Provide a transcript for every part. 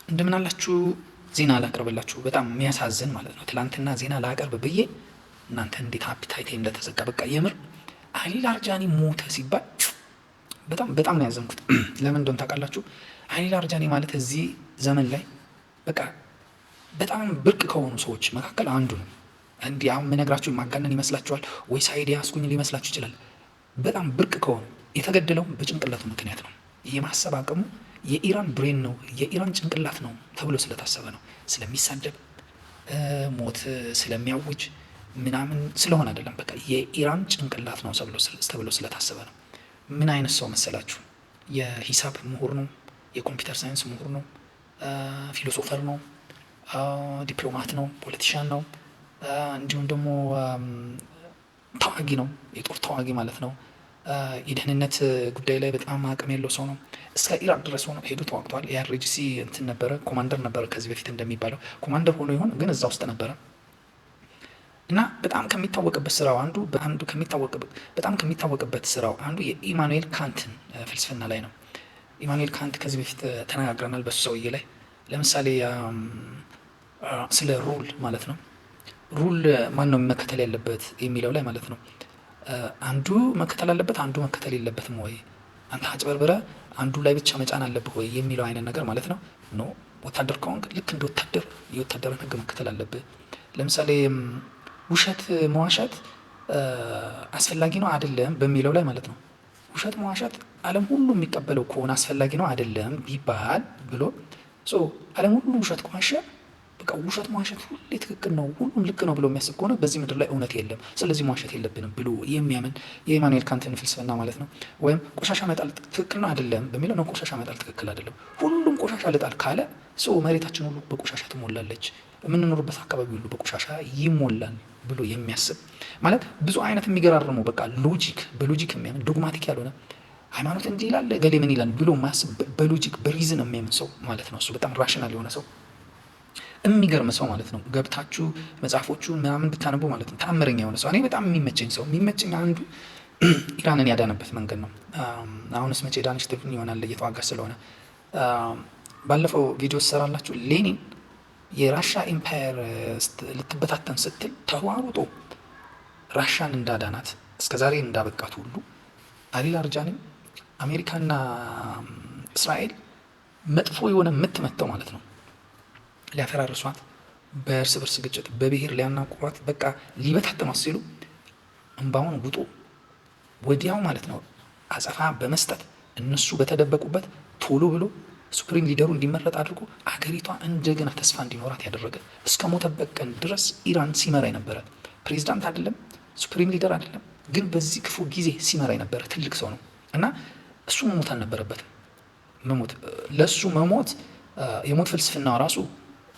እንደምን አላችሁ? ዜና ላቀርብላችሁ። በጣም የሚያሳዝን ማለት ነው። ትላንትና ዜና ላቀርብ ብዬ እናንተ እንዴት አፒታይቴ እንደተዘጋ በቃ የምር አሊ ላርጃኒ ሞተ ሲባል በጣም ነው ያዘንኩት። ለምን እንደሆነ ታውቃላችሁ? አሊ ላርጃኒ ማለት እዚህ ዘመን ላይ በቃ በጣም ብርቅ ከሆኑ ሰዎች መካከል አንዱ ነው። እንዲህ አሁን የምነግራችሁ ማጋነን ይመስላችኋል ወይ ሳይድ ያስኩኝ ሊመስላችሁ ይችላል። በጣም ብርቅ ከሆኑ የተገደለው በጭንቅላቱ ምክንያት ነው። የማሰብ አቅሙ የኢራን ብሬን ነው፣ የኢራን ጭንቅላት ነው ተብሎ ስለታሰበ ነው። ስለሚሳደብ ሞት ስለሚያውጅ ምናምን ስለሆነ አይደለም። በቃ የኢራን ጭንቅላት ነው ተብሎ ስለታሰበ ነው። ምን አይነት ሰው መሰላችሁ? የሂሳብ ምሁር ነው፣ የኮምፒውተር ሳይንስ ምሁር ነው፣ ፊሎሶፈር ነው፣ ዲፕሎማት ነው፣ ፖለቲሽያን ነው፣ እንዲሁም ደግሞ ተዋጊ ነው፣ የጦር ተዋጊ ማለት ነው። የደህንነት ጉዳይ ላይ በጣም አቅም ያለው ሰው ነው። እስከ ኢራቅ ድረስ ሆኖ ሄዶ ተዋግቷል። የአርጂሲ እንትን ነበረ፣ ኮማንደር ነበረ። ከዚህ በፊት እንደሚባለው ኮማንደር ሆኖ ይሆን ግን እዛ ውስጥ ነበረ እና በጣም ከሚታወቅበት ስራው በጣም ከሚታወቅበት ስራው አንዱ የኢማኑኤል ካንትን ፍልስፍና ላይ ነው። ኢማኑኤል ካንት ከዚህ በፊት ተነጋግረናል በሱ ሰውዬ ላይ። ለምሳሌ ስለ ሩል ማለት ነው፣ ሩል ማን ነው መከተል ያለበት የሚለው ላይ ማለት ነው። አንዱ መከተል አለበት፣ አንዱ መከተል የለበትም ወይ? አንተ አጭበርብረ አንዱ ላይ ብቻ መጫን አለብህ ወይ የሚለው አይነት ነገር ማለት ነው። ኖ ወታደር ከሆንክ ልክ እንደ ወታደር የወታደርን ህግ መከተል አለብህ። ለምሳሌ ውሸት መዋሸት አስፈላጊ ነው አይደለም በሚለው ላይ ማለት ነው። ውሸት መዋሸት ዓለም ሁሉ የሚቀበለው ከሆነ አስፈላጊ ነው አይደለም ቢባል ብሎ ዓለም ሁሉ ውሸት ከዋሸ በቃ ውሸት መዋሸት ሁሌ ትክክል ነው፣ ሁሉም ልክ ነው ብሎ የሚያስብ ከሆነ በዚህ ምድር ላይ እውነት የለም፣ ስለዚህ መዋሸት የለብንም ብሎ የሚያምን የኢማኑኤል ካንትን ፍልስፍና ማለት ነው። ወይም ቆሻሻ መጣል ትክክል ነው አይደለም በሚለው ነው። ቆሻሻ መጣል ትክክል አይደለም፣ ሁሉም ቆሻሻ ልጣል ካለ መሬታችን ሁሉ በቆሻሻ ትሞላለች፣ የምንኖርበት አካባቢ ሁሉ በቆሻሻ ይሞላል ብሎ የሚያስብ ማለት ብዙ አይነት የሚገራርሙ በቃ በሎጂክ የሚያምን ዶግማቲክ ያልሆነ ሃይማኖት እንዲህ ይላል ገሌ ምን ይላል ብሎ ማያስብ በሎጂክ በሪዝን የሚያምን ሰው ማለት ነው። እሱ በጣም ራሽናል የሆነ ሰው የሚገርም ሰው ማለት ነው። ገብታችሁ መጽሐፎቹን ምናምን ብታነቡ ማለት ነው ተአምረኛ የሆነ ሰው። እኔ በጣም የሚመቸኝ አንዱ ኢራንን ያዳነበት መንገድ ነው። አሁንስ መቼ ዳንሽ ትብን ይሆናል እየተዋጋ ስለሆነ። ባለፈው ቪዲዮ ሰራላችሁ ሌኒን የራሻ ኢምፓየር ልትበታተን ስትል ተሯሩጦ ራሻን እንዳዳናት እስከዛሬ እንዳበቃት ሁሉ አሊ ላርጃኒም አሜሪካና እስራኤል መጥፎ የሆነ የምትመተው ማለት ነው ሊያፈራርሷት፣ በእርስ በርስ ግጭት በብሔር ሊያናቁሯት፣ በቃ ሊበታተኗት ሲሉ እንባውን ውጦ ወዲያው ማለት ነው አጸፋ በመስጠት እነሱ በተደበቁበት ቶሎ ብሎ ሱፕሪም ሊደሩ እንዲመረጥ አድርጎ አገሪቷ እንደገና ተስፋ እንዲኖራት ያደረገ እስከ ሞተበት ቀን ድረስ ኢራን ሲመራ የነበረ ፕሬዚዳንት አይደለም፣ ሱፕሪም ሊደር አይደለም፣ ግን በዚህ ክፉ ጊዜ ሲመራ የነበረ ትልቅ ሰው ነው እና እሱ መሞት አልነበረበትም። ለእሱ መሞት የሞት ፍልስፍናው ራሱ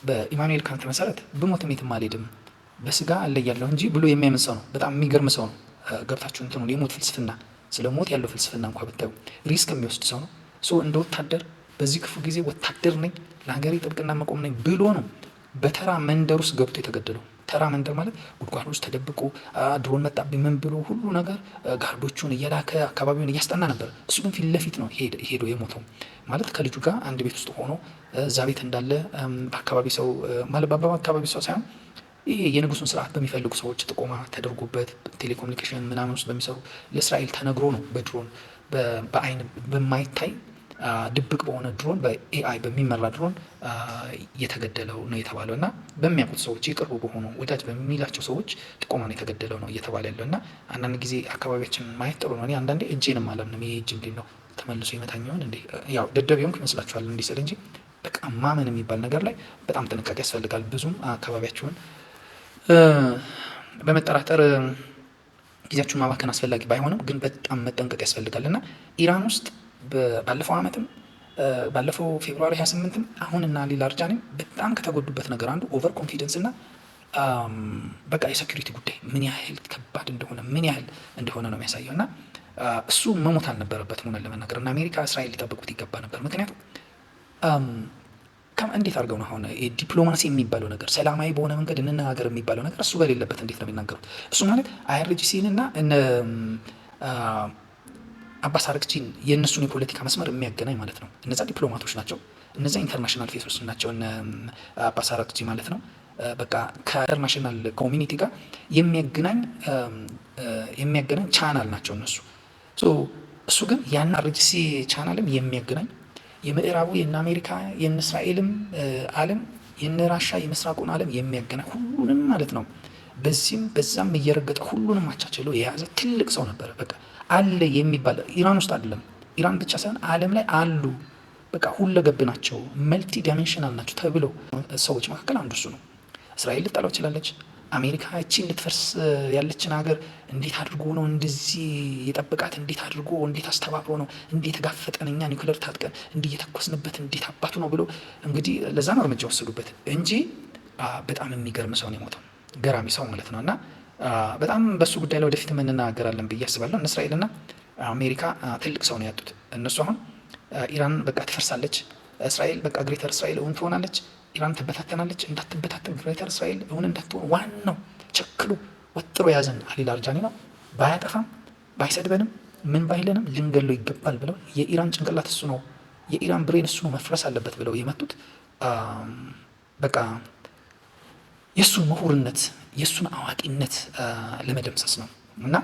በኢማኑኤል ካንት መሰረት ብሞትም የትም አልሄድም በስጋ እለያለሁ እንጂ ብሎ የሚያምን ሰው ነው። በጣም የሚገርም ሰው ነው። ገብታችሁ እንትኑ የሞት ፍልስፍና ስለ ሞት ያለው ፍልስፍና እንኳ ብታዩ ሪስክ የሚወስድ ሰው ነው። እንደ ወታደር በዚህ ክፉ ጊዜ ወታደር ነኝ ለሀገሬ ጥብቅና መቆም ነኝ ብሎ ነው በተራ መንደር ውስጥ ገብቶ የተገደለው። ተራ መንደር ማለት ጉድጓድ ውስጥ ተደብቆ ድሮን መጣብኝ ምን ብሎ ሁሉ ነገር ጋርዶቹን እየላከ አካባቢውን እያስጠና ነበር። እሱ ግን ፊት ለፊት ነው ሄዶ የሞተው ማለት ከልጁ ጋር አንድ ቤት ውስጥ ሆኖ እዛ ቤት እንዳለ በአካባቢ ሰው ማለት በአካባቢ ሰው ሳይሆን ይሄ የንጉሱን ስርዓት በሚፈልጉ ሰዎች ጥቆማ ተደርጎበት ቴሌኮሙኒኬሽን ምናምን ውስጥ በሚሰሩ ለእስራኤል ተነግሮ ነው በድሮን በአይን በማይታይ ድብቅ በሆነ ድሮን በኤአይ በሚመራ ድሮን እየተገደለው ነው የተባለው እና በሚያውቁት ሰዎች የቅርቡ በሆኑ ወዳጅ በሚላቸው ሰዎች ጥቆማ ነው የተገደለው ነው እየተባለ ያለው እና አንዳንድ ጊዜ አካባቢያችን ማየት ጥሩ ነው። እኔ አንዳንዴ እጄንም አላምንም። ይሄ እጅ እንዴት ነው ተመልሶ ይመታኝ ይሆን እንዴ? ያው ደደብ የሆንኩ ይመስላችኋል እንዲህ ስል እንጂ በቃ ማመን የሚባል ነገር ላይ በጣም ጥንቃቄ ያስፈልጋል። ብዙም አካባቢያችሁን በመጠራጠር ጊዜያችሁን ማባከን አስፈላጊ ባይሆንም ግን በጣም መጠንቀቅ ያስፈልጋል እና ኢራን ውስጥ ባለፈው ዓመትም ባለፈው ፌብሩዋሪ 28ም አሁንና አሊ ላርጃኒም በጣም ከተጎዱበት ነገር አንዱ ኦቨር ኮንፊደንስ እና በቃ የሴኩሪቲ ጉዳይ ምን ያህል ከባድ እንደሆነ ነው የሚያሳየው እና እሱ መሞት አልነበረበትም ሆነ ለመናገር እና አሜሪካ እስራኤል ሊጠብቁት ይገባ ነበር። ምክንያቱም እንዴት አድርገው ነው አሁን ዲፕሎማሲ የሚባለው ነገር ሰላማዊ በሆነ መንገድ እንነጋገር የሚባለው ነገር እሱ በሌለበት እንዴት ነው የሚናገሩት? እሱ ማለት አይአርጂሲን እና አባስ አርግቺን የእነሱን የፖለቲካ መስመር የሚያገናኝ ማለት ነው። እነዛ ዲፕሎማቶች ናቸው። እነዚያ ኢንተርናሽናል ፌሶች ናቸው። እነ አባስ አራግቺ ማለት ነው። በቃ ከኢንተርናሽናል ኮሚኒቲ ጋር የሚያገናኝ ቻናል ናቸው እነሱ። እሱ ግን ያን አርጂሲ ቻናልም የሚያገናኝ የምዕራቡ የነ አሜሪካ የነ እስራኤልም ዓለም የነ ራሻ የምስራቁን ዓለም የሚያገናኝ ሁሉንም ማለት ነው። በዚህም በዛም እየረገጠ ሁሉንም አቻችሎ የያዘ ትልቅ ሰው ነበረ። በቃ አለ የሚባል ኢራን ውስጥ አይደለም፣ ኢራን ብቻ ሳይሆን ዓለም ላይ አሉ። በቃ ሁለገብ ናቸው፣ መልቲ ዳይሜንሽናል ናቸው ተብለው ሰዎች መካከል አንዱ እሱ ነው። እስራኤል ልጠላው ትችላለች። አሜሪካ እቺን ልትፈርስ ያለችን ሀገር እንዴት አድርጎ ነው እንደዚህ የጠበቃት? እንዴት አድርጎ እንዴት አስተባብሮ ነው እንዴት ተጋፈጠን? እኛ ኒውክሌር ታጥቀን እንዲህ እየተኮስንበት እንዴት አባቱ ነው ብሎ እንግዲህ ለዛ ነው እርምጃ ወሰዱበት እንጂ በጣም የሚገርም ሰው ነው የሞተው። ገራሚ ሰው ማለት ነው። እና በጣም በሱ ጉዳይ ላይ ወደፊት እንናገራለን ብዬ አስባለሁ። እስራኤልና አሜሪካ ትልቅ ሰው ነው ያጡት። እነሱ አሁን ኢራን በቃ ትፈርሳለች፣ እስራኤል በቃ ግሬተር እስራኤል እውን ትሆናለች፣ ኢራን ትበታተናለች። እንዳትበታተን ግሬተር እስራኤል እውን እንዳትሆን ዋናው ቸክሎ ወጥሮ ያዘን አሊ ላርጃኒ ነው። ባያጠፋም ባይሰድበንም ምን ባይለንም ልንገለው ይገባል ብለው የኢራን ጭንቅላት እሱ ነው፣ የኢራን ብሬን እሱ ነው፣ መፍረስ አለበት ብለው የመጡት በቃ የእሱን ምሁርነት የእሱን አዋቂነት ለመደምሰስ ነው። እና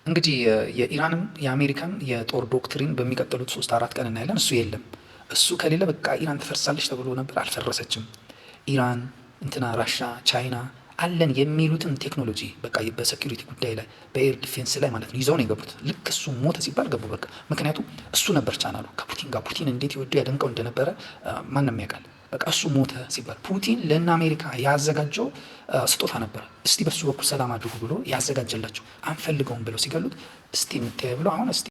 እንግዲህ የኢራንም የአሜሪካን የጦር ዶክትሪን በሚቀጥሉት 3-4 ቀን እናያለን። እሱ የለም። እሱ ከሌለ በቃ ኢራን ትፈርሳለች ተብሎ ነበር፣ አልፈረሰችም። ኢራን ራሻ፣ ቻይና አለን የሚሉትን ቴክኖሎጂ በቃ በሴኩሪቲ ጉዳይ ላይ በኤር ዲፌንስ ላይ ማለት ነው ይዘው ነው የገቡት። ልክ እሱ ሞተ ሲባል ገቡ በቃ። ምክንያቱም እሱ ነበር ቻናሉ ከፑቲን ጋር። ፑቲን እንዴት ይወዱ ያደንቀው እንደነበረ ማንም ያውቃል። በቃ እሱ ሞተ ሲባል ፑቲን ለእነ አሜሪካ ያዘጋጀው ስጦታ ነበር። እስቲ በሱ በኩል ሰላም አድርጉ ብሎ ያዘጋጀላቸው አንፈልገውም ብለው ሲገሉት እስቲ የምታየ ብሎ አሁን እስቲ